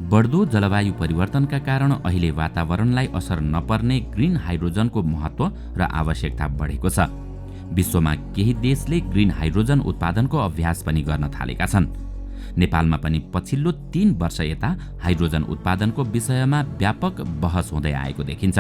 बढ्दो जलवायु परिवर्तनका कारण अहिले वातावरणलाई असर नपर्ने ग्रीन हाइड्रोजनको महत्त्व र आवश्यकता बढेको छ। विश्वमा केही देशले ग्रीन हाइड्रोजन उत्पादनको अभ्यास पनि गर्न थालेका छन्। नेपालमा पनि पछिल्लो 3 वर्ष यता हाइड्रोजन उत्पादनको विषयमा व्यापक बहस हुँदै आएको देखिन्छ।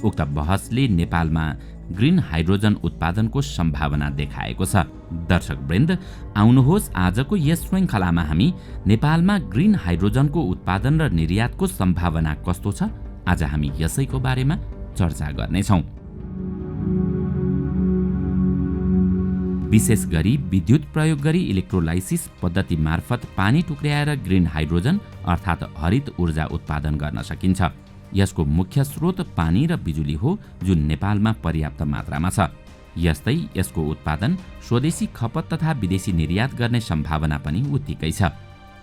उक्त बहसले नेपालमा ग्रीन हाइड्रोजन उत्पादनको सम्भावना देखाएको छ। दर्शकवृन्द, आउनुहोस् आजको यस श्रृङ्खलामा हामी नेपालमा ग्रीन हाइड्रोजनको उत्पादन र निर्यातको सम्भावना कस्तो छ, आज हामी यसैको बारेमा चर्चा गर्नेछौँ। विशेष गरी विद्युत प्रयोग गरी इलेक्ट्रोलाइसिस पद्धति मार्फत पानी टुक्र्याएर ग्रीन हाइड्रोजन अर्थात् हरित ऊर्जा उत्पादन गर्न सकिन्छ। यसको मुख्य स्रोत पानी र बिजुली हो, जुन नेपालमा पर्याप्त मात्रामा छ। यस्तै यसको उत्पादन स्वदेशी खपत तथा विदेशी निर्यात गर्ने सम्भावना पनि उत्तिकै छ।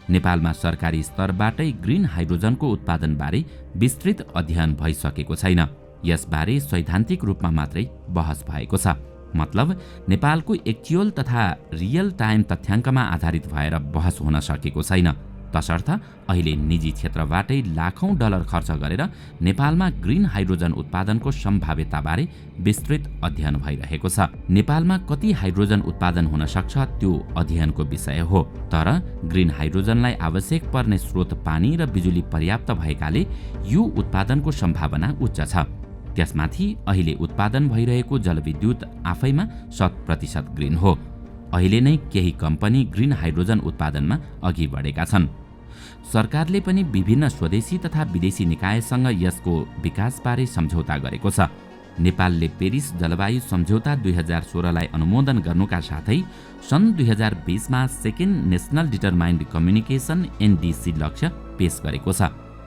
नेपालमा सरकारी स्तरबाटै ग्रीन हाइड्रोजनको उत्पादनबारे विस्तृत अध्ययन भइसकेको छैन। यसबारे सैद्धान्तिक रूपमा मात्रै बहस भएको छ। मतलब नेपालको एक्चुअल तथा रियल टाइम तथ्याङ्कमा आधारित भएर बहस हुन सकेको छैन। तसर्थ अहिले निजी क्षेत्रबाटै लाखौं डलर खर्च गरेर नेपालमा ग्रीन हाइड्रोजन उत्पादनको सम्भाव्यताबारे विस्तृत अध्ययन भइरहेको छ। नेपालमा कति हाइड्रोजन उत्पादन हुन सक्छ त्यो अध्ययनको विषय हो। तर ग्रीन हाइड्रोजनलाई आवश्यक पर्ने स्रोत पानी र बिजुली पर्याप्त भएकाले यो उत्पादनको सम्भावना उच्च छ। त्यसमाथि अहिले उत्पादन भइरहेको जलविद्युत आफैमा 100% ग्रीन हो। अहिले नै केही कम्पनी ग्रीन हाइड्रोजन उत्पादनमा अघि बढेका छन्। सरकारले पनि विभिन्न स्वदेशी तथा विदेशी निकायसँग यसको विकासबारे सम्झौता गरेको छ। नेपालले पेरिस जलवायु सम्झौता 2016लाई अनुमोदन गर्नुका साथै सन् 2020 मा second national determined communication NDC लक्ष्य पेश गरेको छ।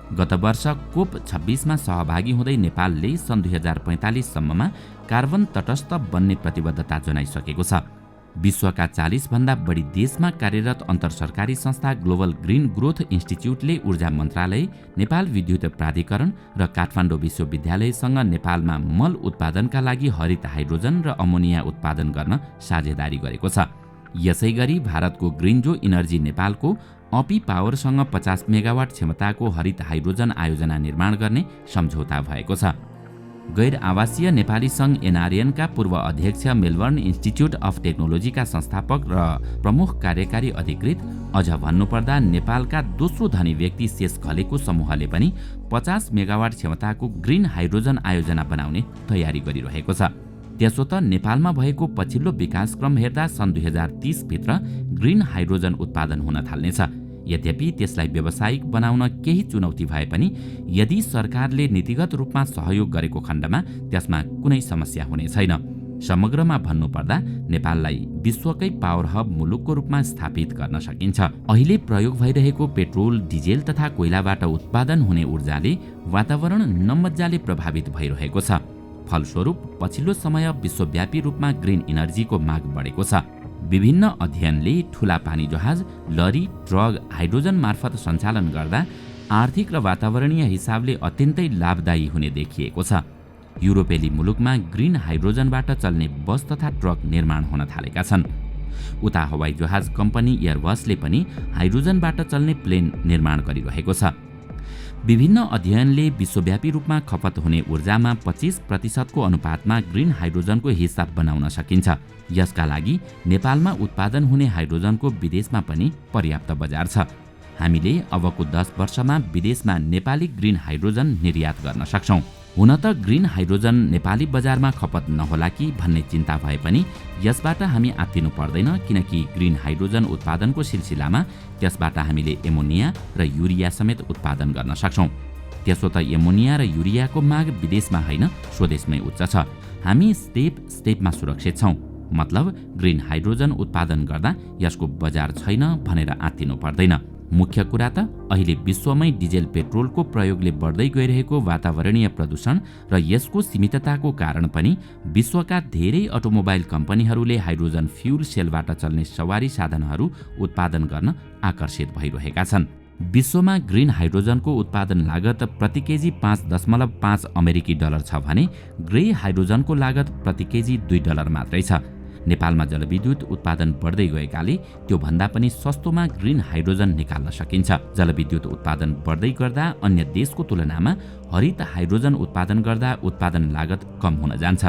गत वर्ष कोप 26 मा सहभागी हुँदै नेपालले सन् 2045 सम्ममा कार्बन तटस्थ बन्ने प्रतिबद्धता जनाइसकेको छ। विश्वका 40 भन्दा बढी देशमा कार्यरत अन्तरसरकारी संस्था ग्लोबल ग्रीन ग्रोथ इन्स्टिच्युटले ऊर्जा मन्त्रालय, नेपाल विद्युत प्राधिकरण र काठमाडौँ विश्वविद्यालयसँग नेपालमा मल उत्पादनका लागि हरित हाइड्रोजन र अमोनिया उत्पादन गर्न साझेदारी गरेको छ। यसैगरी भारतको ग्रिन्जो इनर्जी नेपालको अपी पावरसँग 50 मेगावाट क्षमताको हरित हाइड्रोजन आयोजना निर्माण गर्ने सम्झौता भएको छ। गैर आवासीय नेपाली सङ्घ NRN का पूर्व अध्यक्ष, मेलबर्न इन्स्टिच्युट अफ टेक्नोलोजीका संस्थापक र प्रमुख कार्यकारी अधिकृत अझ भन्नुपर्दा नेपालका दोस्रो धनी व्यक्ति शेष घलेको समूहले पनि 50 मेगावाट क्षमताको ग्रीन हाइड्रोजन आयोजना बनाउने तयारी गरिरहेको छ। त्यसो त नेपालमा भएको पछिल्लो विकासक्रम हेर्दा सन् 2030 भित्र ग्रीन हाइड्रोजन उत्पादन हुन थाल्नेछ। यद्यपि त्यसलाई व्यावसायिक बनाउन केही चुनौती भए पनि यदि सरकारले नीतिगत रूपमा सहयोग गरेको खण्डमा त्यसमा कुनै समस्या हुने छैन। समग्रमा भन्नुपर्दा नेपाललाई विश्वकै पावर हब मुलुकको रूपमा स्थापित गर्न सकिन्छ। अहिले प्रयोग भइरहेको पेट्रोल, डिजेल तथा कोइलाबाट उत्पादन हुने ऊर्जाले वातावरण नमज्जाले प्रभावित भइरहेको छ। फलस्वरूप पछिल्लो समय विश्वव्यापी रूपमा ग्रीन इनर्जीको माग बढेको छ। विभिन्न अध्ययनले ठूला पानी जहाज, लरी, ट्रक हाइड्रोजन मार्फत सञ्चालन गर्दा आर्थिक र वातावरणीय हिसाबले अत्यन्तै लाभदायी हुने देखिएको छ। युरोपेली मुलुकमा ग्रीन हाइड्रोजनबाट चल्ने बस तथा ट्रक निर्माण हुन थालेका छन्। उता हवाई जहाज कम्पनी एयरबसले पनि हाइड्रोजनबाट चल्ने प्लेन निर्माण गरिरहेको छ। विभिन्न अध्ययनले विश्वव्यापी रूपमा खपत हुने ऊर्जामा 25% को अनुपातमा ग्रीन हाइड्रोजनको हिस्सा बनाउन सकिन्छ। यसका लागि नेपालमा उत्पादन हुने हाइड्रोजनको विदेशमा पनि पर्याप्त बजार छ। हामीले अबको 10 वर्षमा विदेशमा नेपाली ग्रीन हाइड्रोजन निर्यात गर्न सक्छौं। हुन त ग्रीन हाइड्रोजन नेपाली बजारमा खपत नहोला कि भन्ने चिन्ता भए पनि यसबाट हामी आत्तिनु पर्दैन, किनकि ग्रीन हाइड्रोजन उत्पादनको सिलसिलामा त्यसबाट हामीले एमोनिया र युरिया समेत उत्पादन गर्न सक्छौं। त्यसो त एमोनिया र युरियाको माग विदेशमा होइन, स्वदेशमै उच्च छ। हामी स्टेपमा सुरक्षित छौं। मतलब ग्रीन हाइड्रोजन उत्पादन गर्दा यसको बजार छैन भनेर आत्तिनु पर्दैन। मुख्य कुरा त अहिले विश्वमै डिजेल पेट्रोलको प्रयोगले बढ्दै गइरहेको वातावरणीय प्रदूषण र यसको सीमितताको कारण पनि विश्वका धेरै अटोमोबाइल कम्पनीहरूले हाइड्रोजन फ्युल सेलबाट चल्ने सवारी साधनहरू उत्पादन गर्न आकर्षित भइरहेका छन्। विश्वमा ग्रीन हाइड्रोजनको उत्पादन लागत प्रति केजी 5.5 अमेरिकी डलर छ भने ग्रे हाइड्रोजनको लागत प्रति केजी $2 मात्रै छ। नेपालमा जलविद्युत उत्पादन बढ्दै गएकाले त्यो भन्दा पनि सस्तोमा ग्रिन हाइड्रोजन निकाल्न सकिन्छ। जलविद्युत उत्पादन बढ्दै गर्दा अन्य देशको तुलनामा हरित हाइड्रोजन उत्पादन गर्दा उत्पादन लागत कम हुन जान्छ।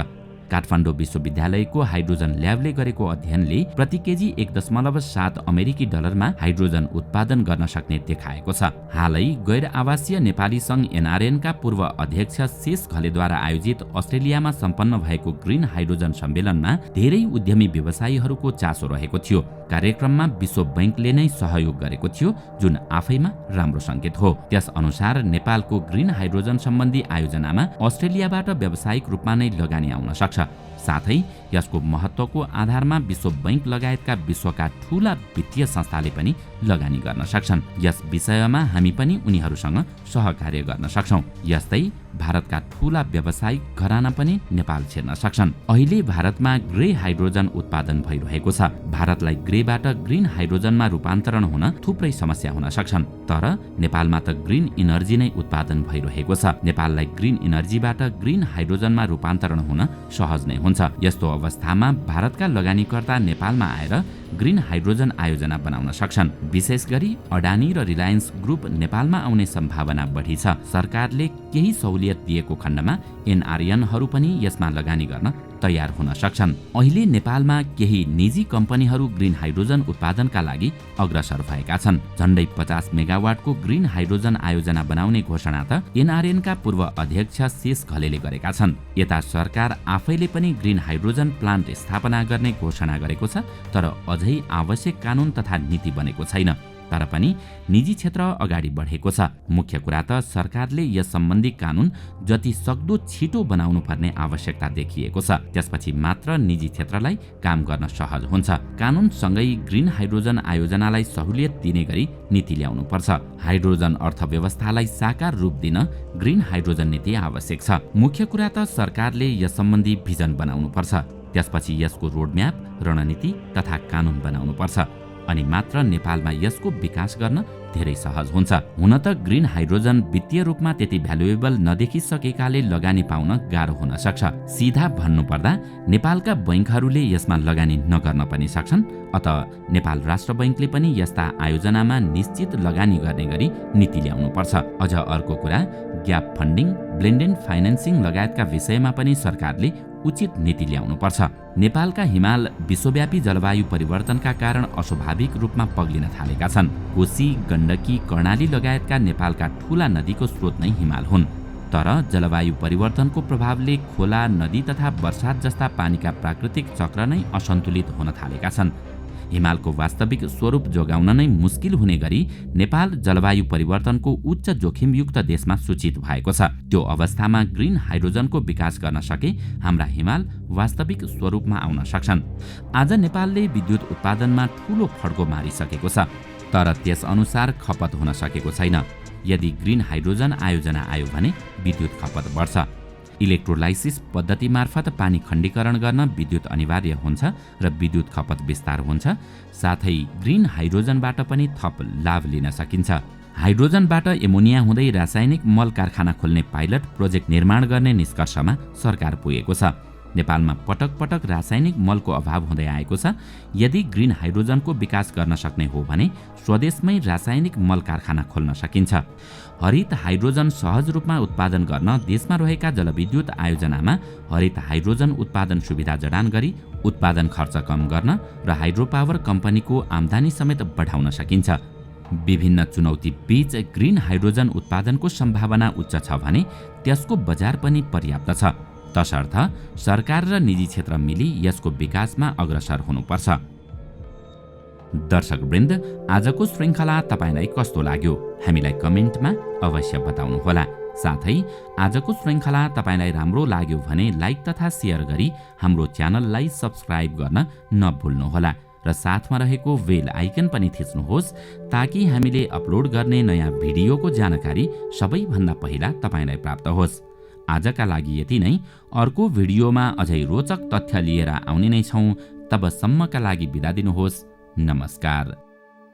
काठमाडौँ विश्वविद्यालयको हाइड्रोजन ल्याबले गरेको अध्ययनले प्रति केजी 1.7 अमेरिकी डलरमा हाइड्रोजन उत्पादन गर्न सक्ने देखाएको छ। हालै गैर आवासीय नेपाली संघ एनआरएनका पूर्व अध्यक्ष शेष घलेद्वारा आयोजित अस्ट्रेलियामा सम्पन्न भएको ग्रिन हाइड्रोजन सम्मेलनमा धेरै उद्यमी व्यवसायीहरूको चासो रहेको थियो। कार्यक्रममा विश्व बैंकले नै सहयोग गरेको थियो, जुन आफैमा राम्रो संकेत हो। त्यस अनुसार नेपालको ग्रिन हाइड्रोजन सम्बन्धी आयोजनामा अस्ट्रेलियाबाट व्यावसायिक रूपमा नै लगानी आउन सक्छ। साथै यसको महत्त्वको आधारमा विश्व बैंक लगायतका विश्वका ठूला वित्तीय संस्थाले पनि लगानी गर्न सक्छन्। यस विषयमा हामी पनि उनीहरूसँग सहकार्य गर्न सक्छौं। यस्तै भारतका ठूला व्यावसायिक घराना पनि नेपाल छिर्न सक्छन्। अहिले भारतमा ग्रे हाइड्रोजन उत्पादन भइरहेको छ। भारतलाई ग्रेबाट ग्रिन हाइड्रोजनमा रूपान्तरण हुन थुप्रै समस्या हुन सक्छन्, तर नेपालमा त ग्रिन इनर्जी नै उत्पादन भइरहेको छ। नेपाललाई ग्रिन इनर्जीबाट ग्रिन हाइड्रोजनमा रूपान्तरण हुन सहज नै हुन्छ। यस्तो अवस्थामा भारतका लगानीकर्ता नेपालमा आएर ग्रिन हाइड्रोजन आयोजना बनाउन सक्छन्। विशेष गरी अडानी र रिलायन्स ग्रुप नेपालमा आउने सम्भावना बढी छ। सरकारले केही सहुलियत दिएको खण्डमा एनआरएनहरू पनि यसमा लगानी गर्न तयार हुन सक्छन्। अहिले नेपालमा केही निजी कम्पनीहरू ग्रिन हाइड्रोजन उत्पादनका लागि अग्रसर भएका छन्। झण्डै 50 मेगावाटको ग्रिन हाइड्रोजन आयोजना बनाउने घोषणा त एनआरएनका पूर्व अध्यक्ष शेष घलेले गरेका छन्। यता सरकार आफैले पनि ग्रिन हाइड्रोजन प्लान्ट स्थापना गर्ने घोषणा गरेको छ, तर अझै आवश्यक कानून तथा नीति बनेको छैन। तर पनि निजी क्षेत्र अगाडि बढेको छ। मुख्य कुरा त सरकारले यस सम्बन्धी कानून जति सक्दो छिटो बनाउनु पर्ने आवश्यकता देखिएको छ। त्यसपछि मात्र निजी क्षेत्रलाई काम गर्न सहज हुन्छ। कानूनसँगै ग्रिन हाइड्रोजन आयोजनालाई सहुलियत दिने गरी नीति ल्याउनु पर्छ। हाइड्रोजन अर्थव्यवस्थालाई साकार रूप दिन ग्रिन हाइड्रोजन नीति आवश्यक छ। मुख्य कुरा त सरकारले यस सम्बन्धी भिजन बनाउनु पर्छ। त्यसपछि यसको रोडम्याप, रणनीति तथा कानून बनाउनु पर्छ। अनि मात्र नेपालमा यसको विकास गर्न धेरै सहज हुन्छ। हुन त ग्रिन हाइड्रोजन वित्तीय रूपमा त्यति भ्यालुएबल नदेखिसकेकाले लगानी पाउन गाह्रो हुन सक्छ। सिधा भन्नुपर्दा नेपालका बैंकहरूले यसमा लगानी नगर्न पनि सक्छन्। अत नेपाल राष्ट्र बैंकले पनि यस्ता आयोजनामा निश्चित लगानी गर्ने गरी नीति ल्याउनु पर्छ। अझ अर्को कुरा, ग्याप फन्डिङ, ब्लेन्डेड फाइनेन्सिङ लगायतका विषयमा पनि सरकारले उचित नीति ल्याउनु पर्छ। नेपालका हिमाल विश्वव्यापी जलवायु परिवर्तनका कारण अस्वाभाविक रूपमा पग्लिन थालेका छन्। कोशी, गण्डकी, कर्णाली लगायतका नेपालका ठूला नदीको स्रोत नै हिमाल हुन्। तर जलवायु परिवर्तनको प्रभावले खोला, नदी तथा वर्षात जस्ता पानीका प्राकृतिक चक्र नै असन्तुलित हुन थालेका छन्। हिमालको वास्तविक स्वरूप जोगाउन नै मुस्किल हुने गरी नेपाल जलवायु परिवर्तनको उच्च जोखिमयुक्त देशमा सूचित भएको छ। त्यो अवस्थामा ग्रिन हाइड्रोजनको विकास गर्न सके हाम्रा हिमाल वास्तविक स्वरूपमा आउन सक्छन्। आज नेपालले विद्युत उत्पादनमा ठूलो फड्को मारिसकेको छ, तर त्यस अनुसार खपत हुन सकेको छैन। यदि ग्रिन हाइड्रोजन आयोजना आयो भने विद्युत खपत बढ्छ। इलेक्ट्रोलाइसिस पद्धति मार्फत पानी खण्डीकरण गर्न विद्युत अनिवार्य हुन्छ र विद्युत खपत विस्तार हुन्छ। साथै ग्रिन हाइड्रोजनबाट पनि थप लाभ लिन सकिन्छ। हाइड्रोजनबाट एमोनिया हुँदै रासायनिक मल कारखाना खोल्ने पाइलट प्रोजेक्ट निर्माण गर्ने निष्कर्षमा सरकार पुगेको छ। नेपालमा पटक पटक रासायनिक मलको अभाव हुँदै आएको छ। यदि ग्रिन हाइड्रोजनको विकास गर्न सक्ने हो भने स्वदेशमै रासायनिक मल कारखाना खोल्न सकिन्छ। हरित हाइड्रोजन सहज रूपमा उत्पादन गर्न देशमा रहेका जलविद्युत आयोजनामा हरित हाइड्रोजन उत्पादन सुविधा जडान गरी उत्पादन खर्च कम गर्न र हाइड्रो पावर कम्पनीको आम्दानी समेत बढाउन सकिन्छ। विभिन्न चुनौती बीच ग्रिन हाइड्रोजन उत्पादनको सम्भावना उच्च छ भने त्यसको बजार पनि पर्याप्त छ। तसर्थ सरकार र निजी क्षेत्र मिली यसको विकासमा अग्रसर हुनुपर्छ। दर्शकवृन्द, आजको श्रृङ्खला तपाईलाई कस्तो लाग्यो हामीलाई कमेन्टमा अवश्य बताउनुहोला। साथै आजको श्रृङ्खला तपाईलाई राम्रो लाग्यो भने लाइक तथा शेयर गरी हाम्रो च्यानललाई सब्स्क्राइब गर्न नभुल्नुहोला र साथमा रहेको बेल आइकन पनि थिच्नुहोस् ताकि हामीले अपलोड गर्ने नयाँ भिडियोको जानकारी सबैभन्दा पहिला तपाईलाई प्राप्त होस्। आजका लागि यति नै। अर्को भिडियोमा अझै रोचक तथ्य लिएर आउने नै छौँ। तबसम्मका लागि बिदा दिनुहोस्। नमस्कार।